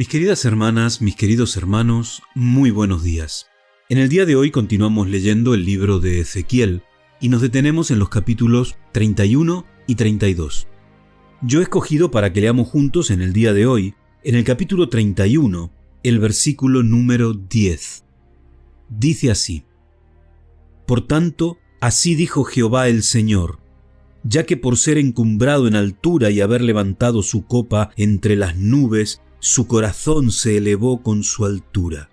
Mis queridas hermanas, mis queridos hermanos, muy buenos días. En el día de hoy continuamos leyendo el libro de Ezequiel y nos detenemos en los capítulos 31 y 32. Yo he escogido para que leamos juntos en el día de hoy, en el capítulo 31, el versículo número 10. Dice así: Por tanto, así dijo Jehová el Señor, ya que por ser encumbrado en altura y haber levantado su copa entre las nubes, su corazón se elevó con su altura.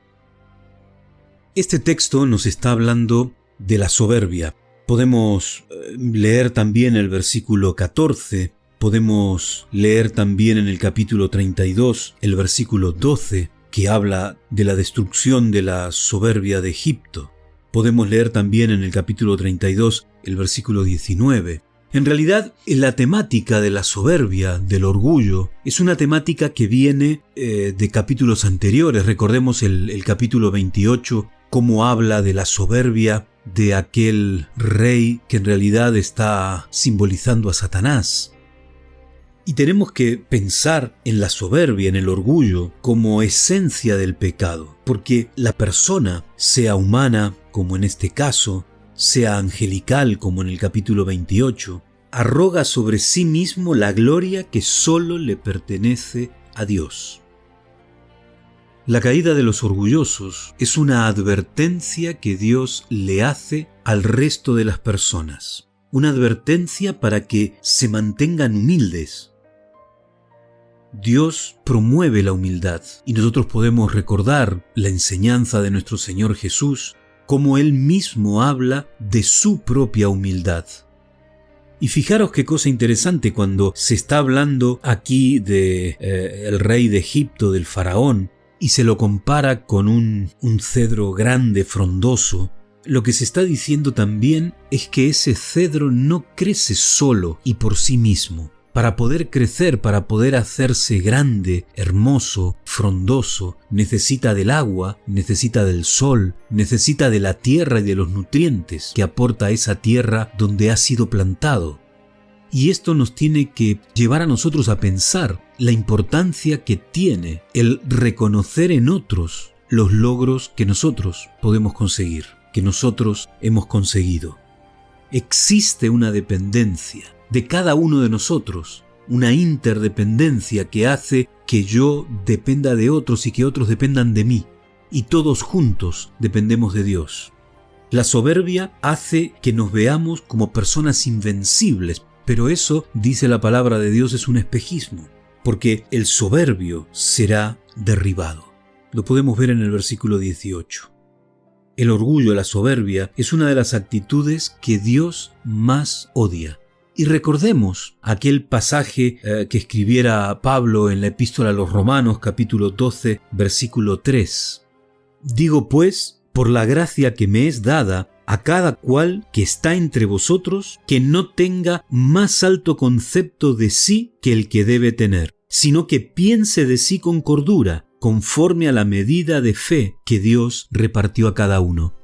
Este texto nos está hablando de la soberbia. Podemos leer también el versículo 14, podemos leer también en el capítulo 32 el versículo 12, que habla de la destrucción de la soberbia de Egipto. Podemos leer también en el capítulo 32 el versículo 19. En realidad, la temática de la soberbia, del orgullo, es una temática que viene de capítulos anteriores. Recordemos el capítulo 28, cómo habla de la soberbia de aquel rey que en realidad está simbolizando a Satanás. Y tenemos que pensar en la soberbia, en el orgullo, como esencia del pecado, porque la persona, sea humana, como en este caso, sea angelical, como en el capítulo 28, arroga sobre sí mismo la gloria que solo le pertenece a Dios. La caída de los orgullosos es una advertencia que Dios le hace al resto de las personas, una advertencia para que se mantengan humildes. Dios promueve la humildad y nosotros podemos recordar la enseñanza de nuestro Señor Jesús, como Él mismo habla de su propia humildad. Y fijaros qué cosa interesante cuando se está hablando aquí de el rey de Egipto, del faraón, y se lo compara con un cedro grande, frondoso. Lo que se está diciendo también es que ese cedro no crece solo y por sí mismo. Para poder crecer, para poder hacerse grande, hermoso, frondoso, necesita del agua, necesita del sol, necesita de la tierra y de los nutrientes que aporta esa tierra donde ha sido plantado. Y esto nos tiene que llevar a nosotros a pensar la importancia que tiene el reconocer en otros los logros que nosotros podemos conseguir, que nosotros hemos conseguido. Existe una dependencia de cada uno de nosotros, una interdependencia que hace que yo dependa de otros y que otros dependan de mí, y todos juntos dependemos de Dios. La soberbia hace que nos veamos como personas invencibles, pero eso, dice la palabra de Dios, es un espejismo, porque el soberbio será derribado. Lo podemos ver en el versículo 18. El orgullo, la soberbia, es una de las actitudes que Dios más odia. Y recordemos aquel pasaje que escribiera Pablo en la epístola a los Romanos, capítulo 12, versículo 3. Digo pues, por la gracia que me es dada, a cada cual que está entre vosotros, que no tenga más alto concepto de sí que el que debe tener, sino que piense de sí con cordura, conforme a la medida de fe que Dios repartió a cada uno.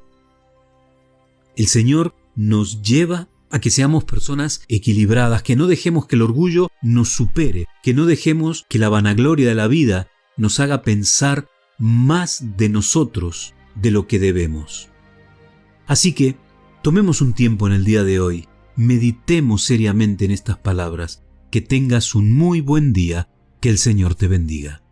El Señor nos lleva a que seamos personas equilibradas, que no dejemos que el orgullo nos supere, que no dejemos que la vanagloria de la vida nos haga pensar más de nosotros de lo que debemos. Así que tomemos un tiempo en el día de hoy, meditemos seriamente en estas palabras, que tengas un muy buen día, que el Señor te bendiga.